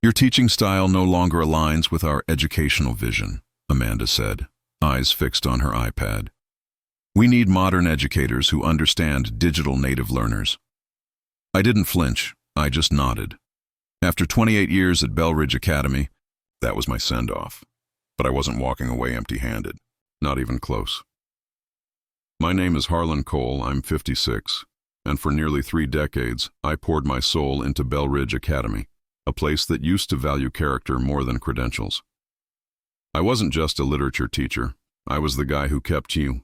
Your teaching style no longer aligns with our educational vision, Amanda said, eyes fixed on her iPad. We need modern educators who understand digital native learners. I didn't flinch, I just nodded. After 28 years at Belridge Academy, that was my send-off. But I wasn't walking away empty-handed, not even close. My name is Harlan Cole, I'm 56, and for nearly 3 decades, I poured my soul into Belridge Academy, a place that used to value character more than credentials. I wasn't just a literature teacher, I was the guy who kept you,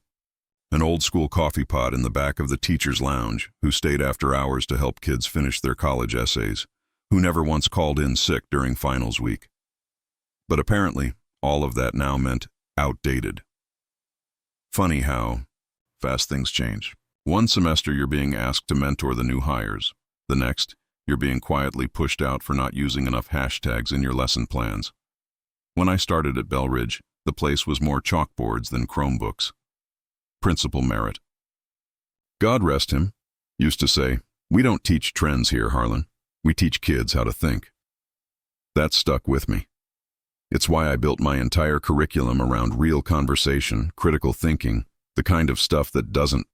an old-school coffee pot in the back of the teacher's lounge, who stayed after hours to help kids finish their college essays, who never once called in sick during finals week. But apparently, all of that now meant outdated. Funny how fast things change. One semester you're being asked to mentor the new hires. The next, you're being quietly pushed out for not using enough hashtags in your lesson plans. When I started at Belridge, the place was more chalkboards than Chromebooks. Principal Merritt, God rest him, used to say, "We don't teach trends here, Harlan. We teach kids how to think." That stuck with me. It's why I built my entire curriculum around real conversation, critical thinking, the kind of stuff that doesn't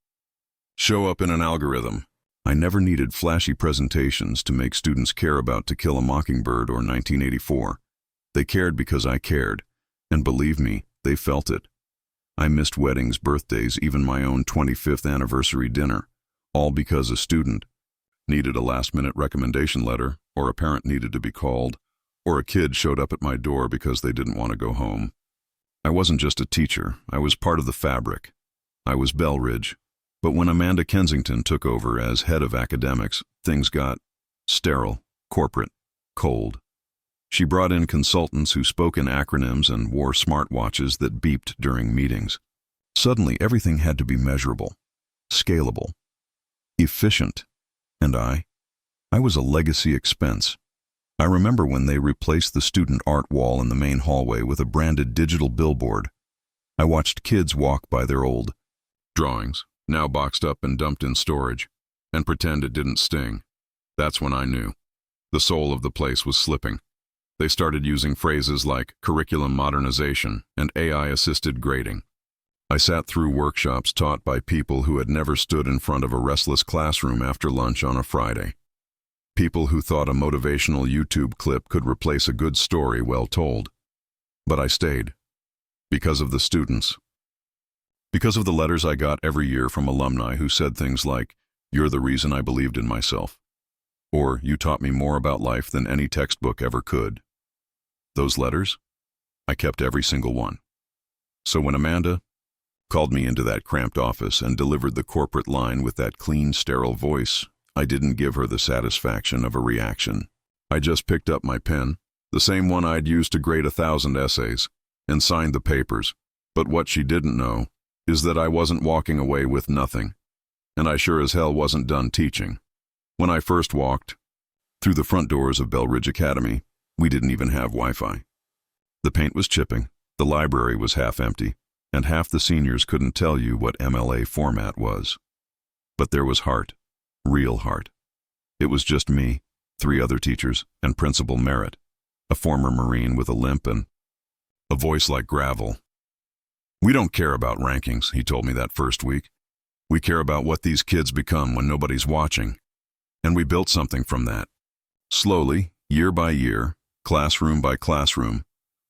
show up in an algorithm. I never needed flashy presentations to make students care about To Kill a Mockingbird or 1984. They cared because I cared, and believe me, they felt it. I missed weddings, birthdays, even my own 25th anniversary dinner, all because a student needed a last-minute recommendation letter, or a parent needed to be called, or a kid showed up at my door because they didn't want to go home. I wasn't just a teacher, I was part of the fabric. I was Belridge. But when Amanda Kensington took over as head of academics, things got sterile, corporate, cold. She brought in consultants who spoke in acronyms and wore smartwatches that beeped during meetings. Suddenly, everything had to be measurable, scalable, efficient. And I was a legacy expense. I remember when they replaced the student art wall in the main hallway with a branded digital billboard. I watched kids walk by their old drawings, now boxed up and dumped in storage, and pretend it didn't sting. That's when I knew. The soul of the place was slipping. They started using phrases like curriculum modernization and AI-assisted grading. I sat through workshops taught by people who had never stood in front of a restless classroom after lunch on a Friday. People who thought a motivational YouTube clip could replace a good story well told. But I stayed. Because of the students. Because of the letters I got every year from alumni who said things like, "You're the reason I believed in myself," or "You taught me more about life than any textbook ever could." Those letters, I kept every single one. So when Amanda called me into that cramped office and delivered the corporate line with that clean, sterile voice, I didn't give her the satisfaction of a reaction. I just picked up my pen, the same one I'd used to grade 1,000 essays, and signed the papers. But what she didn't know is that I wasn't walking away with nothing, and I sure as hell wasn't done teaching. When I first walked through the front doors of Belridge Academy, we didn't even have Wi-Fi. The paint was chipping, the library was half empty, and half the seniors couldn't tell you what MLA format was. But there was heart, real heart. It was just me, 3 other teachers, and Principal Merritt, a former Marine with a limp and a voice like gravel. "We don't care about rankings," he told me that first week. "We care about what these kids become when nobody's watching." And we built something from that. Slowly, year by year, classroom by classroom,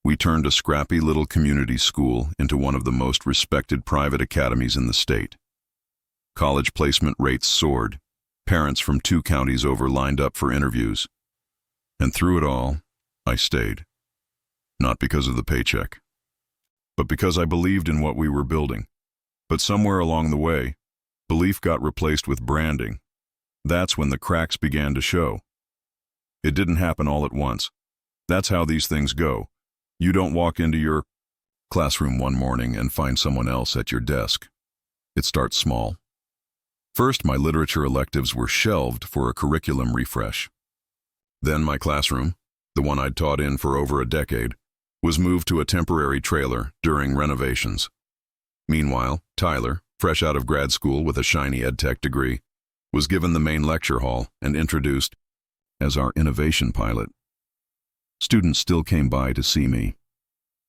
we turned a scrappy little community school into one of the most respected private academies in the state. College placement rates soared. Parents from 2 counties over lined up for interviews. And through it all, I stayed. Not because of the paycheck, but because I believed in what we were building. But somewhere along the way, belief got replaced with branding. That's when the cracks began to show. It didn't happen all at once. That's how these things go. You don't walk into your classroom one morning and find someone else at your desk. It starts small. First, my literature electives were shelved for a curriculum refresh. Then my classroom, the one I'd taught in for over a decade, was moved to a temporary trailer during renovations. Meanwhile, Tyler, fresh out of grad school with a shiny EdTech degree, was given the main lecture hall and introduced as our innovation pilot. Students still came by to see me.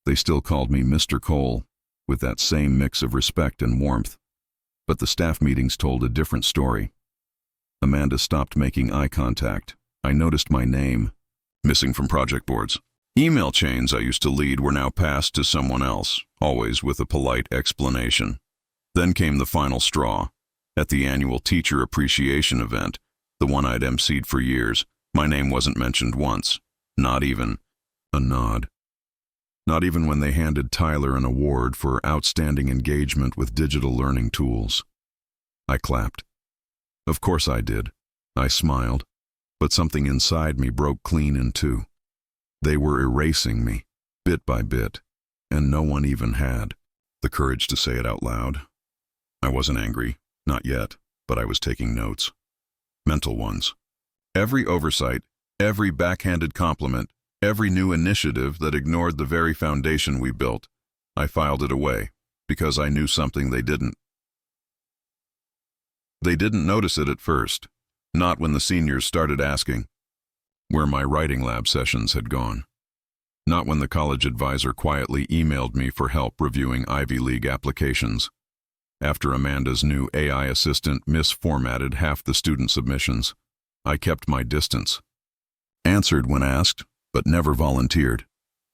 They still called me Mr. Cole, with that same mix of respect and warmth. But the staff meetings told a different story. Amanda stopped making eye contact. I noticed my name missing from project boards. Email chains I used to lead were now passed to someone else, always with a polite explanation. Then came the final straw. At the annual teacher appreciation event, the one I'd emceed for years, my name wasn't mentioned once. Not even a nod. Not even when they handed Tyler an award for outstanding engagement with digital learning tools. I clapped. Of course I did. I smiled. But something inside me broke clean in two. They were erasing me, bit by bit, and no one even had the courage to say it out loud. I wasn't angry, not yet, but I was taking notes. Mental ones. Every oversight, every backhanded compliment, every new initiative that ignored the very foundation we built, I filed it away, because I knew something they didn't. They didn't notice it at first, not when the seniors started asking where my writing lab sessions had gone. Not when the college advisor quietly emailed me for help reviewing Ivy League applications. After Amanda's new AI assistant misformatted half the student submissions, I kept my distance. Answered when asked, but never volunteered.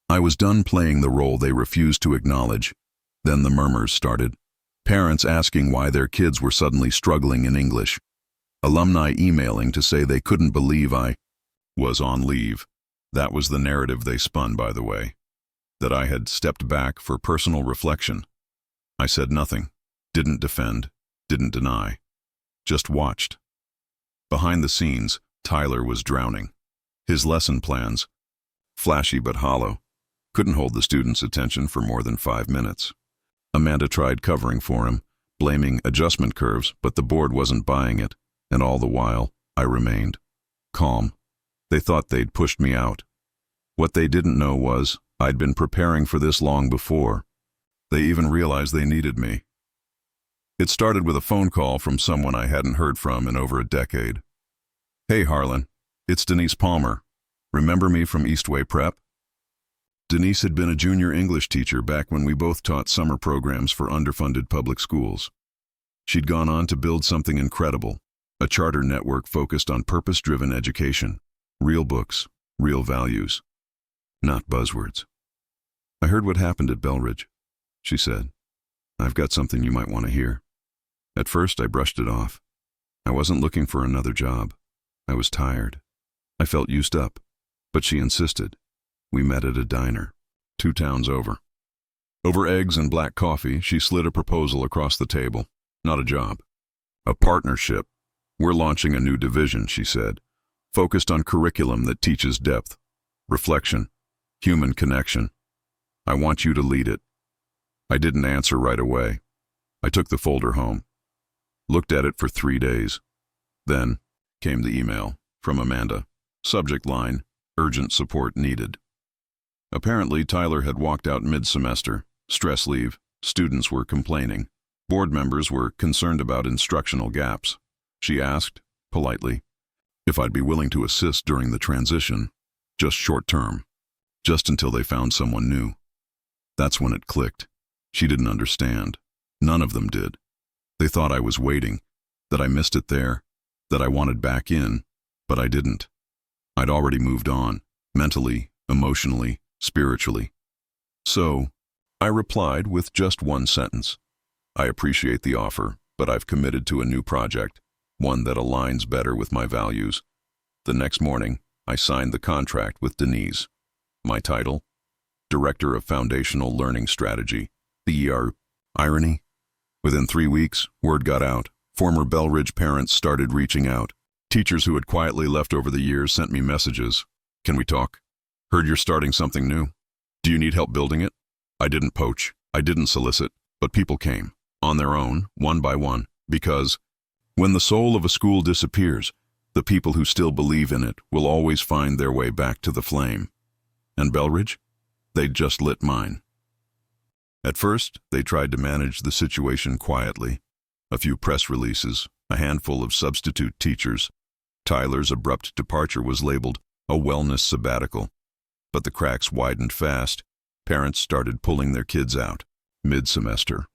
I was done playing the role they refused to acknowledge. Then the murmurs started. Parents asking why their kids were suddenly struggling in English. Alumni emailing to say they couldn't believe I was on leave. That was the narrative they spun, by the way. That I had stepped back for personal reflection. I said nothing, didn't defend, didn't deny. Just watched. Behind the scenes, Tyler was drowning. His lesson plans, flashy but hollow, couldn't hold the students' attention for more than 5 minutes. Amanda tried covering for him, blaming adjustment curves, but the board wasn't buying it, and all the while, I remained calm. They thought they'd pushed me out. What they didn't know was, I'd been preparing for this long before. They even realized they needed me. It started with a phone call from someone I hadn't heard from in over a decade. Hey Harlan, it's Denise Palmer. Remember me from Eastway Prep? Denise had been a junior English teacher back when we both taught summer programs for underfunded public schools. She'd gone on to build something incredible, a charter network focused on purpose-driven education. Real books, real values, not buzzwords. I heard what happened at Belridge, she said. I've got something you might want to hear. At first, I brushed it off. I wasn't looking for another job. I was tired. I felt used up. But she insisted. We met at a diner, 2 towns over. Over eggs and black coffee, she slid a proposal across the table. Not a job. A partnership. We're launching a new division, she said, focused on curriculum that teaches depth, reflection, human connection. I want you to lead it. I didn't answer right away. I took the folder home, looked at it for 3 days. Then came the email from Amanda. Subject line, urgent support needed. Apparently, Tyler had walked out mid-semester, stress leave, students were complaining. Board members were concerned about instructional gaps. She asked, politely, if I'd be willing to assist during the transition, just short-term, just until they found someone new. That's when it clicked. She didn't understand. None of them did. They thought I was waiting, that I missed it there, that I wanted back in, but I didn't. I'd already moved on, mentally, emotionally, spiritually. So, I replied with just one sentence. I appreciate the offer, but I've committed to a new project, one that aligns better with my values. The next morning, I signed the contract with Denise. My title? Director of Foundational Learning Strategy, the ER. Irony? Within 3 weeks, word got out. Former Belridge parents started reaching out. Teachers who had quietly left over the years sent me messages. Can we talk? Heard you're starting something new. Do you need help building it? I didn't poach. I didn't solicit. But people came, on their own, one by one, because when the soul of a school disappears, the people who still believe in it will always find their way back to the flame. And Belridge? They'd just lit mine. At first, they tried to manage the situation quietly. A few press releases, a handful of substitute teachers. Tyler's abrupt departure was labeled a wellness sabbatical. But the cracks widened fast. Parents started pulling their kids out. Mid-semester,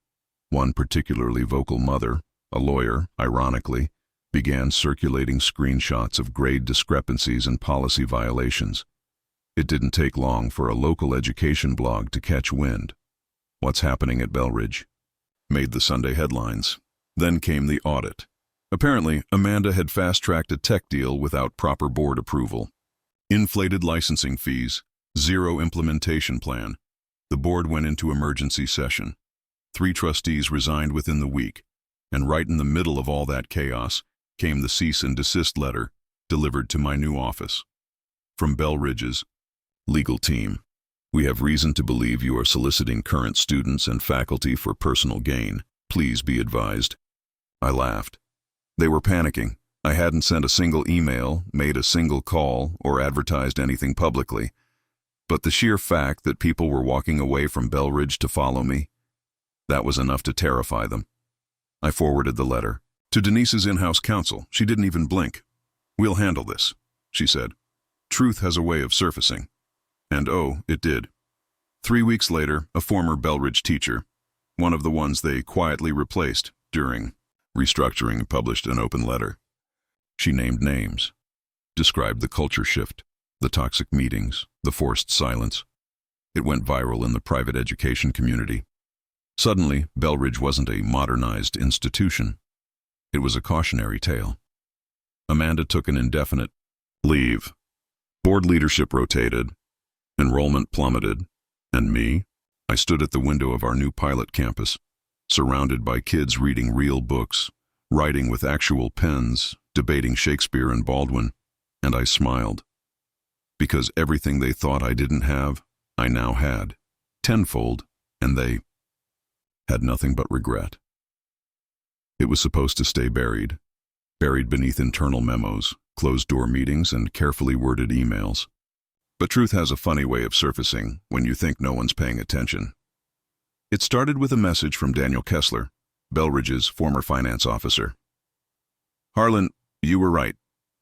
one particularly vocal mother, a lawyer, ironically, began circulating screenshots of grade discrepancies and policy violations. It didn't take long for a local education blog to catch wind. What's happening at Belridge? Made the Sunday headlines. Then came the audit. Apparently, Amanda had fast-tracked a tech deal without proper board approval. Inflated licensing fees, zero implementation plan. The board went into emergency session. 3 trustees resigned within the week, and right in the middle of all that chaos came the cease and desist letter delivered to my new office. From Belridge's legal team. We have reason to believe you are soliciting current students and faculty for personal gain. Please be advised. I laughed. They were panicking. I hadn't sent a single email, made a single call, or advertised anything publicly. But the sheer fact that people were walking away from Belridge to follow me, that was enough to terrify them. I forwarded the letter to Denise's in-house counsel. She didn't even blink. We'll handle this, she said. Truth has a way of surfacing. And oh, it did. 3 weeks later, a former Belridge teacher, one of the ones they quietly replaced during restructuring, published an open letter. She named names, described the culture shift, the toxic meetings, the forced silence. It went viral in the private education community. Suddenly, Belridge wasn't a modernized institution. It was a cautionary tale. Amanda took an indefinite leave. Board leadership rotated. Enrollment plummeted. And me? I stood at the window of our new pilot campus, surrounded by kids reading real books, writing with actual pens, debating Shakespeare and Baldwin, and I smiled. Because everything they thought I didn't have, I now had, tenfold, and they had nothing but regret. It was supposed to stay buried beneath internal memos, closed-door meetings, and carefully worded emails. But truth has a funny way of surfacing when you think no one's paying attention. It started with a message from Daniel Kessler, Belridge's former finance officer. Harlan, you were right,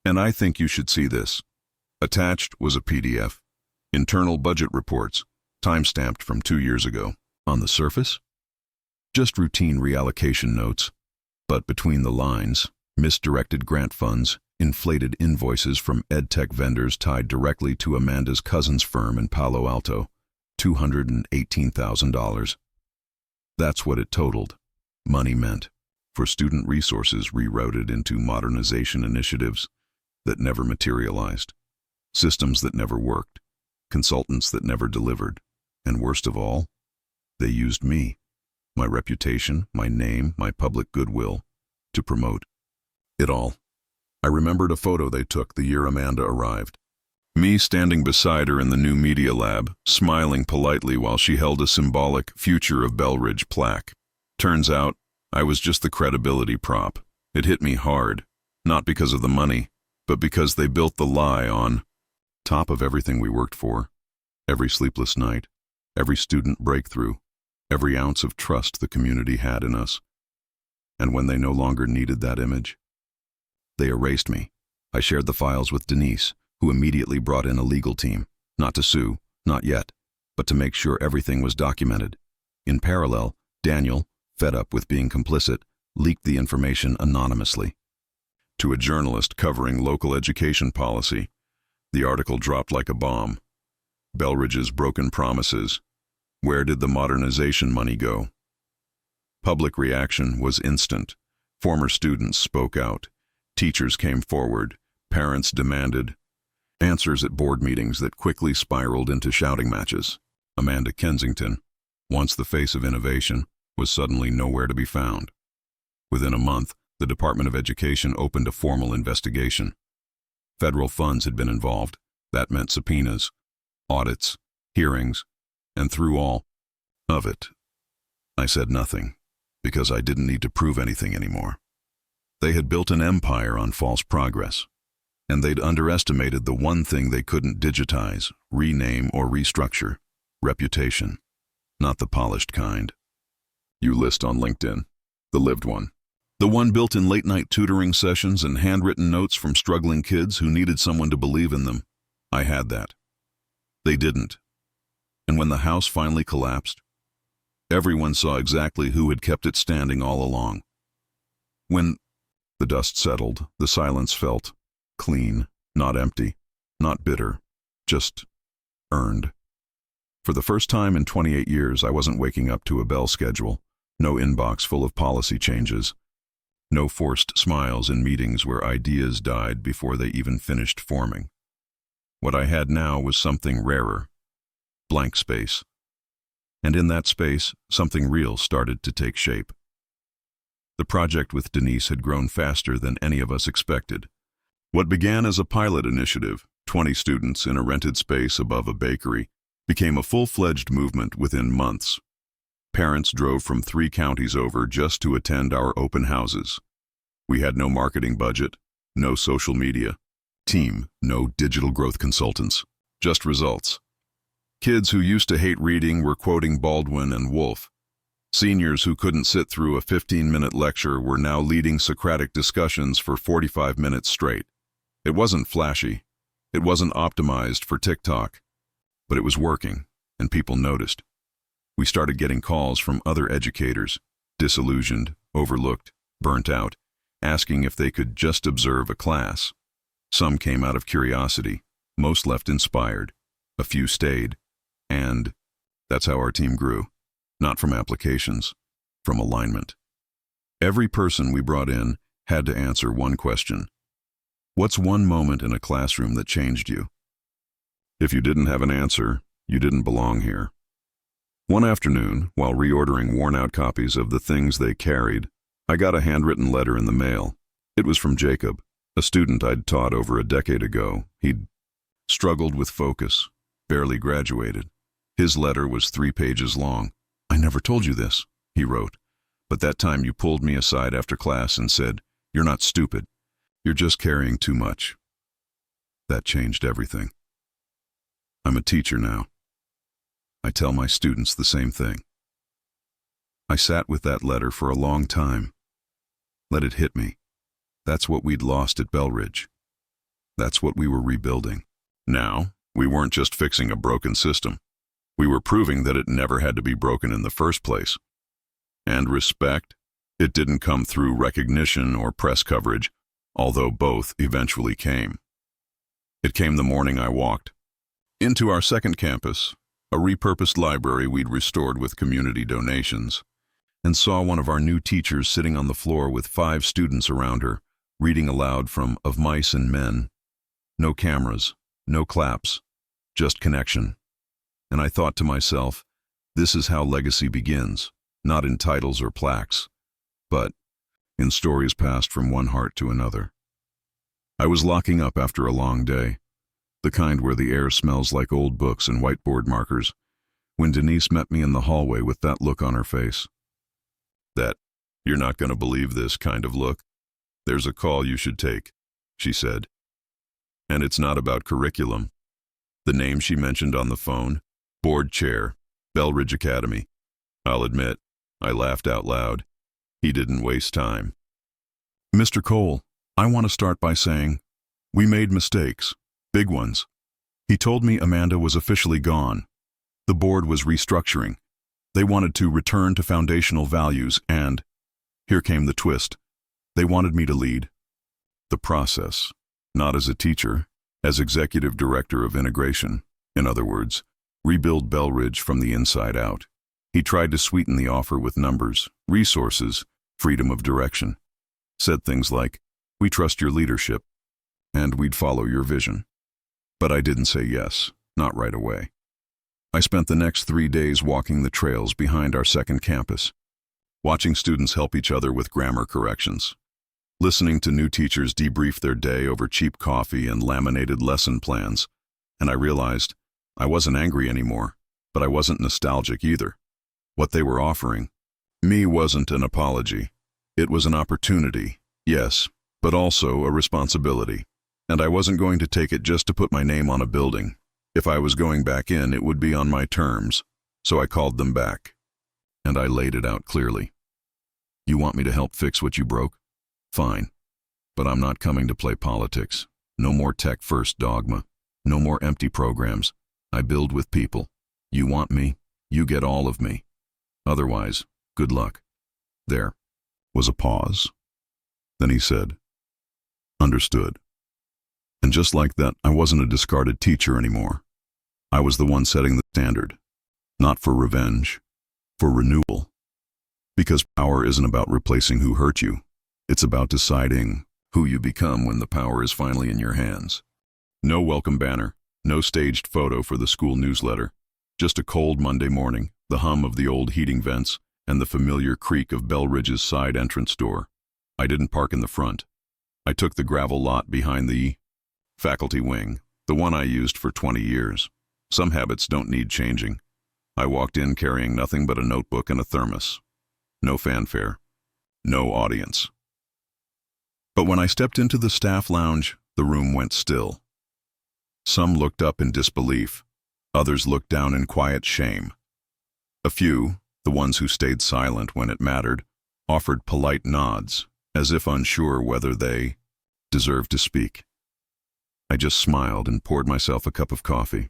and I think you should see this. Attached was a PDF, internal budget reports, time-stamped from 2 years ago. On the surface, just routine reallocation notes, but between the lines, misdirected grant funds, inflated invoices from edtech vendors tied directly to Amanda's cousin's firm in Palo Alto, $218,000. That's what it totaled. Money meant for student resources rerouted into modernization initiatives that never materialized, systems that never worked, consultants that never delivered, and worst of all, they used me, my reputation, my name, my public goodwill, to promote it all. I remembered a photo they took the year Amanda arrived. Me standing beside her in the new media lab, smiling politely while she held a symbolic Future of Belridge plaque. Turns out, I was just the credibility prop. It hit me hard, not because of the money, but because they built the lie on top of everything we worked for. Every sleepless night, every student breakthrough, every ounce of trust the community had in us. And when they no longer needed that image, they erased me. I shared the files with Denise, who immediately brought in a legal team, not to sue, not yet, but to make sure everything was documented. In parallel, Daniel, fed up with being complicit, leaked the information anonymously. To a journalist covering local education policy, the article dropped like a bomb. Belridge's broken promises. Where did the modernization money go? Public reaction was instant. Former students spoke out. Teachers came forward. Parents demanded answers at board meetings that quickly spiraled into shouting matches. Amanda Kensington, once the face of innovation, was suddenly nowhere to be found. Within a month, the Department of Education opened a formal investigation. Federal funds had been involved. That meant subpoenas, audits, hearings, and through all of it, I said nothing, because I didn't need to prove anything anymore. They had built an empire on false progress, and they'd underestimated the one thing they couldn't digitize, rename, or restructure: reputation. Not the polished kind you list on LinkedIn, the lived one. The one built in late-night tutoring sessions and handwritten notes from struggling kids who needed someone to believe in them. I had that. They didn't. And when the house finally collapsed, everyone saw exactly who had kept it standing all along. When the dust settled, the silence felt clean, not empty, not bitter, just earned. For the first time in 28 years, I wasn't waking up to a bell schedule, no inbox full of policy changes, no forced smiles in meetings where ideas died before they even finished forming. What I had now was something rarer, blank space. And in that space, something real started to take shape. The project with Denise had grown faster than any of us expected. What began as a pilot initiative, 20 students in a rented space above a bakery, became a full-fledged movement within months. Parents drove from 3 counties over just to attend our open houses. We had no marketing budget, no social media team, no digital growth consultants, just results. Kids who used to hate reading were quoting Baldwin and Woolf. Seniors who couldn't sit through a 15-minute lecture were now leading Socratic discussions for 45 minutes straight. It wasn't flashy. It wasn't optimized for TikTok. But it was working, and people noticed. We started getting calls from other educators, disillusioned, overlooked, burnt out, asking if they could just observe a class. Some came out of curiosity, most left inspired, a few stayed, and that's how our team grew. Not from applications, from alignment. Every person we brought in had to answer one question. What's one moment in a classroom that changed you? If you didn't have an answer, you didn't belong here. One afternoon, while reordering worn-out copies of the things they carried, I got a handwritten letter in the mail. It was from Jacob, a student I'd taught over a decade ago. He'd struggled with focus, barely graduated. His letter was 3 pages long. "I never told you this," he wrote, "but that time you pulled me aside after class and said, 'You're not stupid. You're just carrying too much.' That changed everything. I'm a teacher now. I tell my students the same thing." I sat with that letter for a long time. Let it hit me. That's what we'd lost at Belridge. That's what we were rebuilding. Now, we weren't just fixing a broken system. We were proving that it never had to be broken in the first place. And respect, it didn't come through recognition or press coverage, although both eventually came. It came the morning I walked into our second campus, a repurposed library we'd restored with community donations, and saw one of our new teachers sitting on the floor with 5 students around her, reading aloud from Of Mice and Men. No cameras, no claps, just connection. And I thought to myself, this is how legacy begins, not in titles or plaques, but in stories passed from one heart to another. I was locking up after a long day, the kind where the air smells like old books and whiteboard markers, when Denise met me in the hallway with that look on her face. That, "You're not going to believe this" kind of look. "There's a call you should take," she said. And it's not about curriculum. The name she mentioned on the phone, board chair, Belridge Academy. I'll admit, I laughed out loud. He didn't waste time. "Mr. Cole, I want to start by saying, we made mistakes, big ones." He told me Amanda was officially gone. The board was restructuring. They wanted to return to foundational values and, here came the twist, they wanted me to lead the process, not as a teacher, as executive director of integration. In other words, rebuild Belridge from the inside out. He tried to sweeten the offer with numbers, resources, freedom of direction. Said things like, "We trust your leadership, and we'd follow your vision." But I didn't say yes, not right away. I spent the next 3 days walking the trails behind our second campus, watching students help each other with grammar corrections, listening to new teachers debrief their day over cheap coffee and laminated lesson plans, and I realized I wasn't angry anymore, but I wasn't nostalgic either. What they were offering me wasn't an apology. It was an opportunity, yes, but also a responsibility. And I wasn't going to take it just to put my name on a building. If I was going back in, it would be on my terms, so I called them back. And I laid it out clearly. "You want me to help fix what you broke? Fine. But I'm not coming to play politics. No more tech-first dogma. No more empty programs. I build with people. You want me, you get all of me. Otherwise, good luck. There was a pause. Then he said, "Understood." And just like that, I wasn't a discarded teacher anymore. I was the one setting the standard. Not for revenge, for renewal. Because power isn't about replacing who hurt you. It's about deciding who you become when the power is finally in your hands. No welcome banner, no staged photo for the school newsletter. Just a cold Monday morning, the hum of the old heating vents, and the familiar creak of Belridge's side entrance door. I didn't park in the front. I took the gravel lot behind the faculty wing, the one I used for 20 years. Some habits don't need changing. I walked in carrying nothing but a notebook and a thermos. No fanfare. No audience. But when I stepped into the staff lounge, the room went still. Some looked up in disbelief. Others looked down in quiet shame. A few, the ones who stayed silent when it mattered, offered polite nods, as if unsure whether they deserved to speak. I just smiled and poured myself a cup of coffee.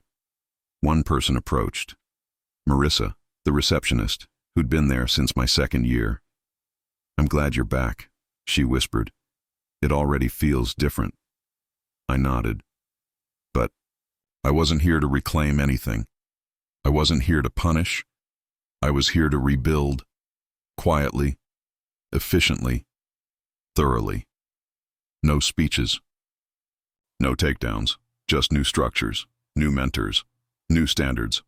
One person approached. Marissa, the receptionist, who'd been there since my second year. "I'm glad you're back," she whispered. "It already feels different." I nodded. But I wasn't here to reclaim anything. I wasn't here to punish. I was here to rebuild, quietly, efficiently, thoroughly. No speeches. No takedowns, just new structures, new mentors, new standards.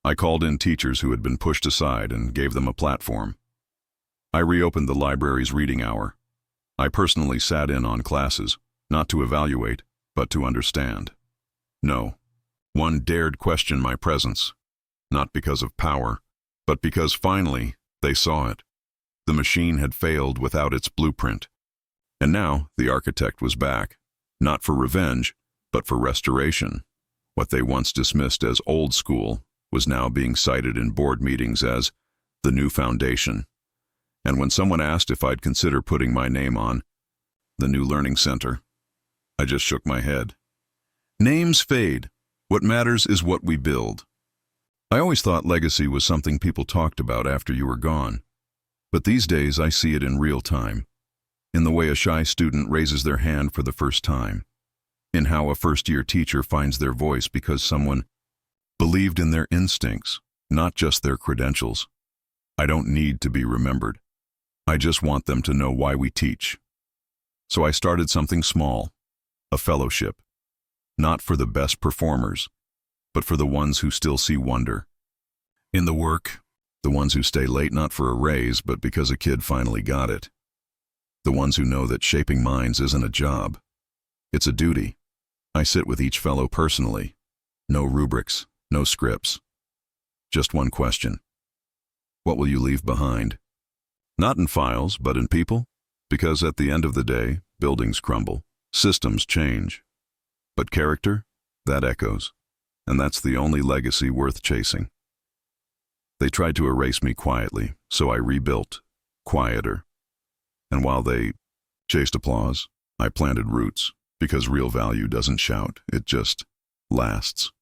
I called in teachers who had been pushed aside and gave them a platform. I reopened the library's reading hour. I personally sat in on classes, not to evaluate, but to understand. No one dared question my presence, not because of power, but because finally they saw it. The machine had failed without its blueprint. And now the architect was back. Not for revenge, but for restoration. What they once dismissed as old school was now being cited in board meetings as the new foundation. And when someone asked if I'd consider putting my name on the new learning center, I just shook my head. Names fade. What matters is what we build. I always thought legacy was something people talked about after you were gone. But these days I see it in real time. In the way a shy student raises their hand for the first time, in how a first-year teacher finds their voice because someone believed in their instincts, not just their credentials. I don't need to be remembered. I just want them to know why we teach. So I started something small, a fellowship, not for the best performers, but for the ones who still see wonder in the work, the ones who stay late not for a raise, but because a kid finally got it. The ones who know that shaping minds isn't a job. It's a duty. I sit with each fellow personally. No rubrics, no scripts. Just one question. What will you leave behind? Not in files, but in people. Because at the end of the day, buildings crumble, systems change. But character, that echoes. And that's the only legacy worth chasing. They tried to erase me quietly, so I rebuilt, quieter. And while they chased applause, I planted roots, because real value doesn't shout, it just lasts.